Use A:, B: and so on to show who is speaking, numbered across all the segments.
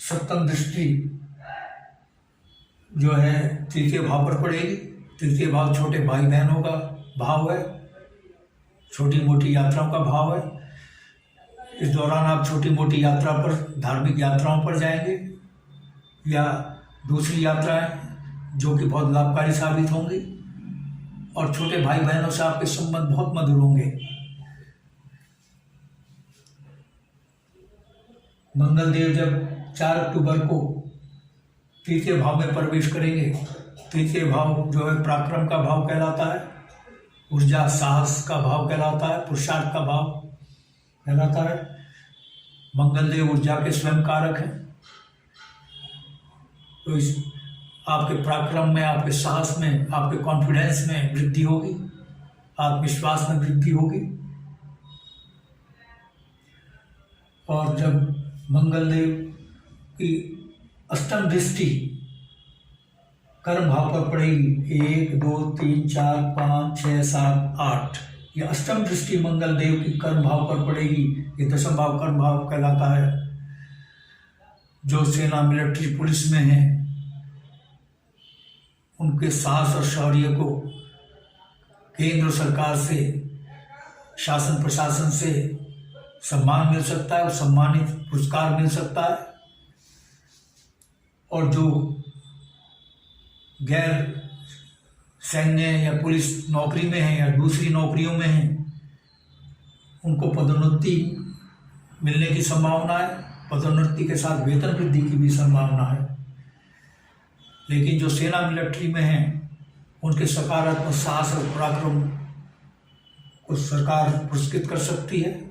A: सप्तम दृष्टि जो है तृतीय भाव पर पड़ेगी। तृतीय भाव छोटे भाई बहनों का भाव है, छोटी मोटी यात्राओं का भाव है। इस दौरान आप छोटी मोटी यात्रा पर, धार्मिक यात्राओं पर जाएंगे या दूसरी यात्राएं जो कि बहुत लाभकारी साबित होंगी, और छोटे भाई बहनों से आपके संबंध बहुत मधुर होंगे। मंगल देव जब 4 अक्टूबर को तृतीय भाव में प्रवेश करेंगे, तृतीय भाव जो है पराक्रम का भाव कहलाता है, ऊर्जा साहस का भाव कहलाता है, पुरुषार्थ का भाव कहलाता है। मंगल देव ऊर्जा के स्वयं कारक हैं, तो इस आपके पराक्रम में, आपके साहस में, आपके कॉन्फिडेंस में वृद्धि होगी, आत्मविश्वास में वृद्धि होगी। और जब मंगल देव की अष्टम दृष्टि कर्म भाव पर पड़ेगी, 1 2 3 4 5 6 7 8, ये अष्टम दृष्टि मंगल देव की कर्म भाव पर पड़ेगी। ये दशम भाव कर्म भाव कहलाता है। जो सेना, मिलिट्री, पुलिस में है, उनके साहस और शौर्य को केंद्र सरकार से, शासन प्रशासन से सम्मान मिल सकता है और सम्मानित पुरस्कार मिल सकता है। और जो गैर सैन्य या पुलिस नौकरी में है या दूसरी नौकरियों में है, उनको पदोन्नति मिलने की संभावना है। पदोन्नति के साथ वेतन वृद्धि की भी संभावना है। लेकिन जो सेना, मिलिट्री में हैं, उनके सकारात्मक साहस और पराक्रम को सरकार पुरस्कृत कर सकती है,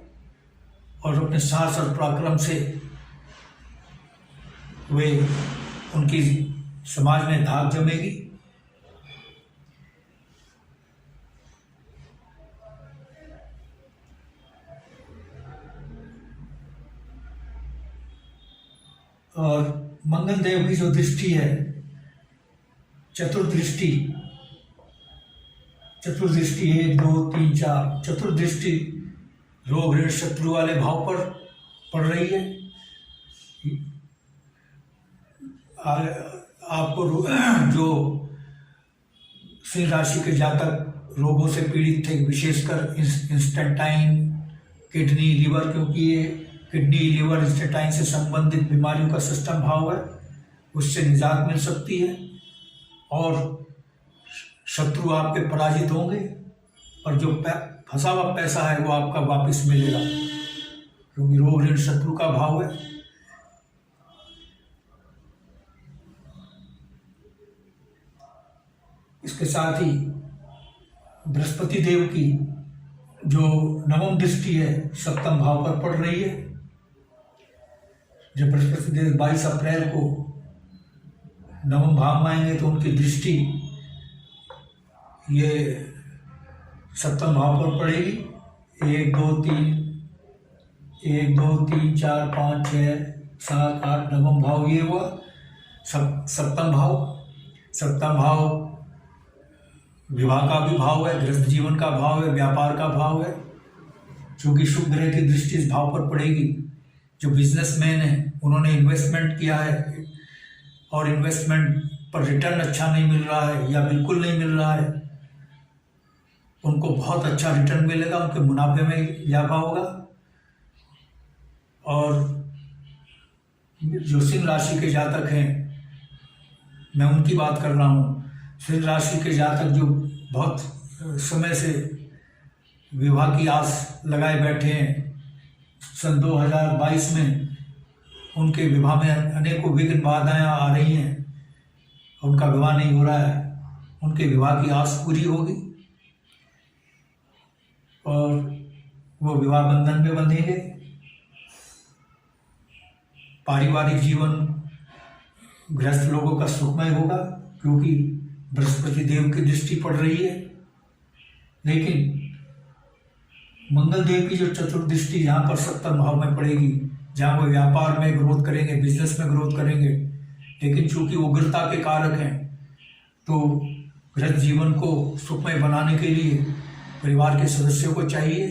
A: और अपने साहस और पराक्रम से वे, उनकी समाज में धाक जमेगी। और मंगल देव की जो दृष्टि है, चतुर्दृष्टि 1 2 3 4, चतुर्दृष्टि रोग, ऋण, शत्रु वाले भाव पर पड़ रही है। आपको जो सिंह राशि के जातक रोगों से पीड़ित थे, विशेषकर इंस्टेंटाइन, किडनी, लीवर, क्योंकि ये किडनी, लीवर, इंस्टेंटाइन से संबंधित बीमारियों का सिस्टम भाव है, उससे निजात मिल सकती है। और शत्रु आपके पराजित होंगे, और जो फंसा हुआ पैसा है वो आपका वापस मिलेगा, क्योंकि रोग, ऋण, शत्रु का भाव है। इसके साथ ही बृहस्पति देव की जो नवम दृष्टि है सप्तम भाव पर पड़ रही है। जब बृहस्पति देव 22 अप्रैल को नवम भाव में आएंगे तो उनकी दृष्टि ये सप्तम भाव पर पड़ेगी। 1 2 3 4 5 6 7 8 नवम भाव ये हुआ। सप्तम भाव विवाह का भी भाव है, गृहस्थ जीवन का भाव है, व्यापार का भाव है। चूंकि शुभ ग्रह की दृष्टि इस भाव पर पड़ेगी, जो बिजनेसमैन है उन्होंने इन्वेस्टमेंट किया है और इन्वेस्टमेंट पर रिटर्न अच्छा नहीं मिल रहा है या बिल्कुल नहीं मिल रहा है, उनको बहुत अच्छा रिटर्न मिलेगा, उनके मुनाफे में इजाफा होगा। और जो सिंह राशि के जातक हैं, मैं उनकी बात कर रहा हूँ। सिंह राशि के जातक जो बहुत समय से विवाह की आस लगाए बैठे हैं, सन 2022 में उनके विवाह में अनेकों विघ्न बाधाएं आ रही हैं, उनका विवाह नहीं हो रहा है, उनके विवाह की आस पूरी होगी और वो विवाह बंधन में बंधेंगे। पारिवारिक जीवन गृहस्थ लोगों का सुखमय होगा, क्योंकि बृहस्पति देव की दृष्टि पड़ रही है। लेकिन मंगल देव की जो चतुर्दृष्टि यहाँ पर सप्तम भाव में पड़ेगी, जहाँ वो व्यापार में ग्रोथ करेंगे, बिजनेस में ग्रोथ करेंगे, लेकिन चूंकि उग्रता के कारक हैं, तो गृहस्थ जीवन को सुखमय बनाने के लिए परिवार के सदस्यों को चाहिए,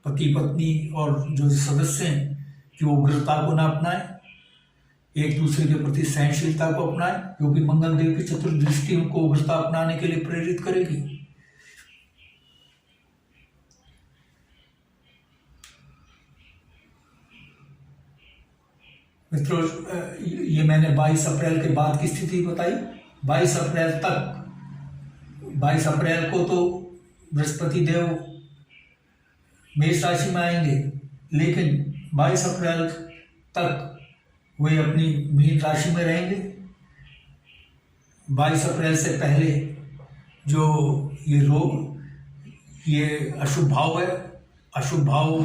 A: पति पत्नी और जो सदस्य हैं, कि वो उग्रता को न अपनाएं। एक दूसरे के प्रति सहनशीलता को अपनाएं, क्योंकि मंगल देव की चतुर्दृष्टि उनको उभरता अपनाने के लिए प्रेरित करेगी। मित्रों, ये मैंने 22 अप्रैल के बाद की स्थिति बताई। 22 अप्रैल को तो बृहस्पति देव मेष राशि में आएंगे, लेकिन 22 अप्रैल तक वे अपनी मीन राशि में रहेंगे। 22 अप्रैल से पहले जो ये अशुभ भाव है, अशुभ भाव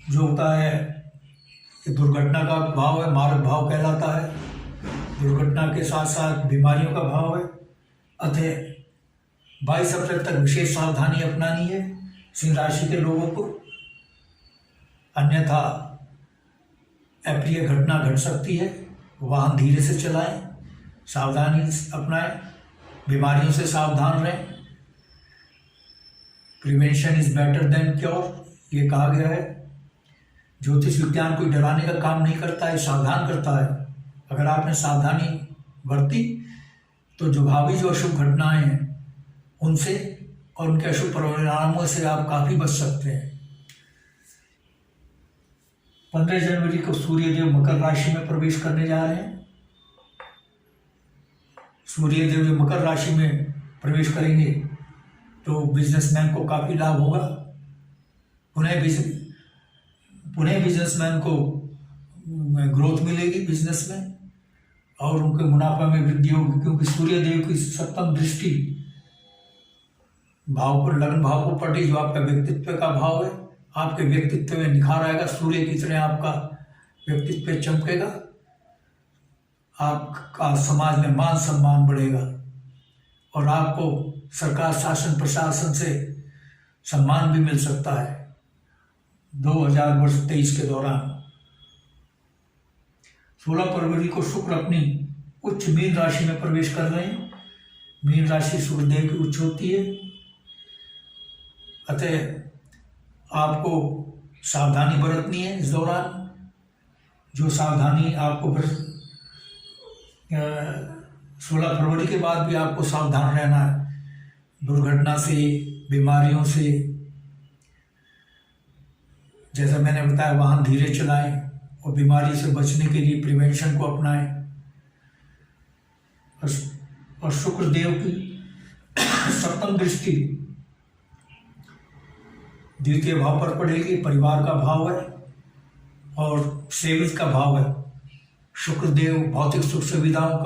A: जो होता है ये दुर्घटना का भाव है, मारक भाव कहलाता है। दुर्घटना के साथ साथ बीमारियों का भाव है। अतः 22 अप्रैल तक विशेष सावधानी अपनानी है सिंह राशि के लोगों को, अन्यथा अप्रिय घटना घट सकती है। वाहन धीरे से चलाएं, सावधानी अपनाएं, बीमारियों से सावधान रहें। Prevention is better than cure, ये कहा गया है। ज्योतिष विज्ञान कोई डराने का काम नहीं करता है, सावधान करता है। अगर आपने सावधानी बरती तो जो अशुभ घटनाएं हैं उनसे और उनके अशुभ परिणामों से आप काफ़ी बच सकते हैं। 15 जनवरी को सूर्यदेव मकर राशि में प्रवेश करने जा रहे हैं। सूर्यदेव जो मकर राशि में प्रवेश करेंगे तो बिजनेसमैन को काफ़ी लाभ होगा। पुनः बिजनेसमैन को ग्रोथ मिलेगी बिजनेस में और उनके मुनाफा में वृद्धि होगी, क्योंकि सूर्यदेव की सप्तम दृष्टि भाव पर, लग्न भाव को पड़ी, जो आपका व्यक्तित्व का भाव है। आपके व्यक्तित्व में निखार आएगा, सूर्य की तरह आपका व्यक्तित्व चमकेगा, आपका समाज में मान सम्मान बढ़ेगा और आपको सरकार, शासन, प्रशासन से सम्मान भी मिल सकता है 2023 के दौरान। 16 फरवरी को शुक्र अपनी उच्च मीन राशि में प्रवेश कर रहे हैं। मीन राशि शुक्रदेव की उच्च होती है, अतः आपको सावधानी बरतनी है इस दौरान। जो सावधानी आपको 16 फरवरी के बाद भी आपको सावधान रहना है दुर्घटना से, बीमारियों से। जैसा मैंने बताया, वाहन धीरे चलाएं और बीमारी से बचने के लिए प्रिवेंशन को अपनाएं। और शुक्रदेव की सप्तम दृष्टि द्वितीय भाव पर पड़ेगी, परिवार का भाव है और सेविंग्स का भाव है। शुक्रदेव भौतिक सुख सुविधाओं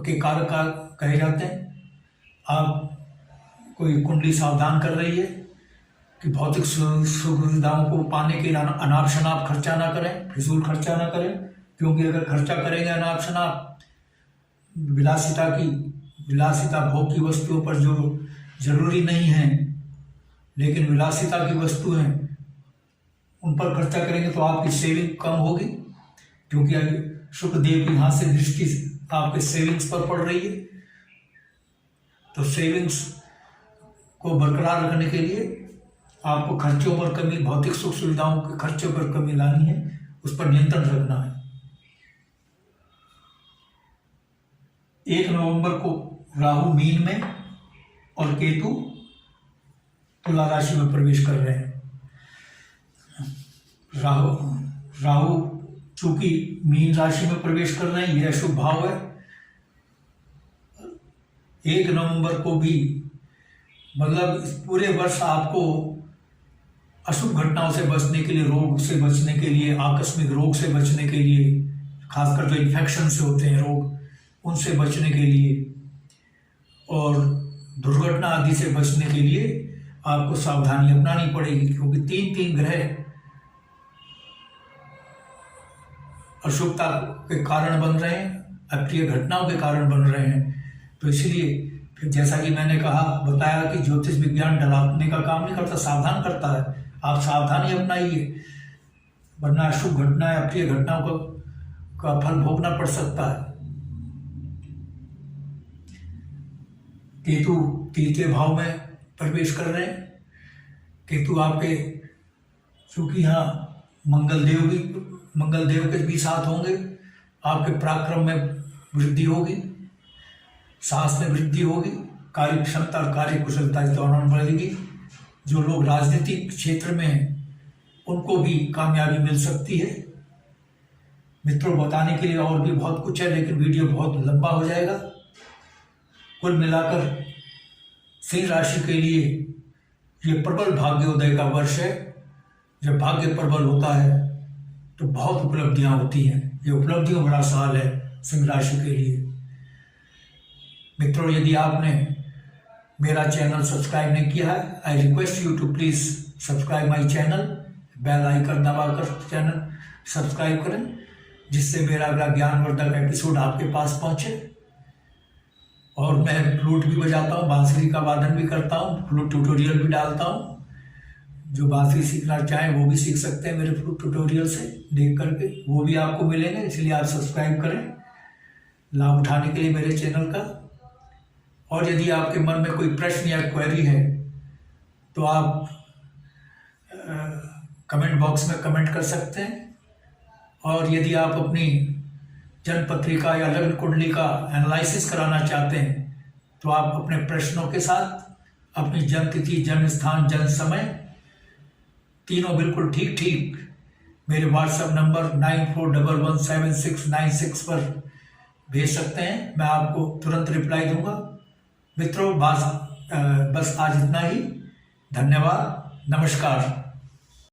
A: के कारक कहे जाते हैं। आप कोई कुंडली सावधान कर रही है कि भौतिक सुविधाओं को पाने के लिए अनाप शनाप खर्चा ना करें, फिजूल खर्चा ना करें, क्योंकि अगर खर्चा करेंगे अनाप शनाप विलासिता भोग की वस्तुओं पर जो जरूरी नहीं है लेकिन विलासिता की वस्तु हैं उन पर खर्चा करेंगे तो आपकी सेविंग कम होगी, क्योंकि शुक्रदेव की यहाँ से दृष्टि आपके सेविंग्स पर पड़ रही है। तो सेविंग्स को बरकरार रखने के लिए आपको खर्चों पर कमी, भौतिक सुख सुविधाओं के खर्चों पर कमी लानी है, उस पर नियंत्रण रखना है। 1 नवंबर को राहु मीन में और केतु तुला राशि में प्रवेश कर रहे हैं। राहु चूंकि मीन राशि में प्रवेश कर रहे हैं, यह अशुभ भाव है। 1 नवंबर को भी, मतलब इस पूरे वर्ष आपको अशुभ घटनाओं से बचने के लिए, रोग से बचने के लिए, आकस्मिक रोग से बचने के लिए, खासकर जो इन्फेक्शन से होते हैं रोग, उनसे बचने के लिए और दुर्घटना आदि से बचने के लिए आपको सावधानी अपनानी पड़ेगी, क्योंकि 3 ग्रह अशुभता के कारण बन रहे हैं, अप्रिय घटनाओं के कारण बन रहे हैं। तो इसलिए फिर जैसा कि मैंने बताया कि ज्योतिष विज्ञान डराने का काम नहीं करता, सावधान करता है। आप सावधानी अपनाइए, वरना अशुभ घटनाएं, अप्रिय घटनाओं का फल भोगना पड़ सकता है। केतु तृतीय भाव में प्रवेश कर रहे हैं। केतु आपके, चूंकि यहाँ मंगल देव भी मंगल देव के भी साथ होंगे। आपके पराक्रम में वृद्धि होगी, साहस में वृद्धि होगी, कार्य क्षमता और कार्य कुशलता इस दौरान बढ़ेगी। जो लोग राजनीतिक क्षेत्र में हैं उनको भी कामयाबी मिल सकती है। मित्रों, बताने के लिए और भी बहुत कुछ है, लेकिन वीडियो बहुत लंबा हो जाएगा। कुल मिलाकर सिंह राशि के लिए ये प्रबल भाग्योदय का वर्ष है। जब भाग्य प्रबल होता है तो बहुत उपलब्धियां होती हैं। ये उपलब्धियों भरा साल है सिंह राशि के लिए। मित्रों, यदि आपने मेरा चैनल सब्सक्राइब नहीं किया है, I request you to please subscribe my channel. Bell icon दबाकर चैनल सब्सक्राइब करें, जिससे मेरा अगला ज्ञानवर्धक एपिसोड आपके पास पहुंचे। और मैं फ्लूट भी बजाता हूँ, बांसुरी का वादन भी करता हूँ, फ्लूट ट्यूटोरियल भी डालता हूँ। जो बांसुरी सीखना चाहें वो भी सीख सकते हैं मेरे फ्लूट ट्यूटोरियल से देख करके, वो भी आपको मिलेंगे। इसलिए आप सब्सक्राइब करें लाभ उठाने के लिए मेरे चैनल का। और यदि आपके मन में कोई प्रश्न या क्वेरी है तो आप कमेंट बॉक्स में कमेंट कर सकते हैं। और यदि आप अपनी जन्म पत्रिका या लग्न कुंडली का एनालिसिस कराना चाहते हैं तो आप अपने प्रश्नों के साथ अपनी जन्म तिथि, जन्म स्थान, जन्म समय तीनों बिल्कुल ठीक ठीक मेरे व्हाट्सएप नंबर 94117696 पर भेज सकते हैं। मैं आपको तुरंत रिप्लाई दूंगा। मित्रों, बस आज इतना ही। धन्यवाद, नमस्कार।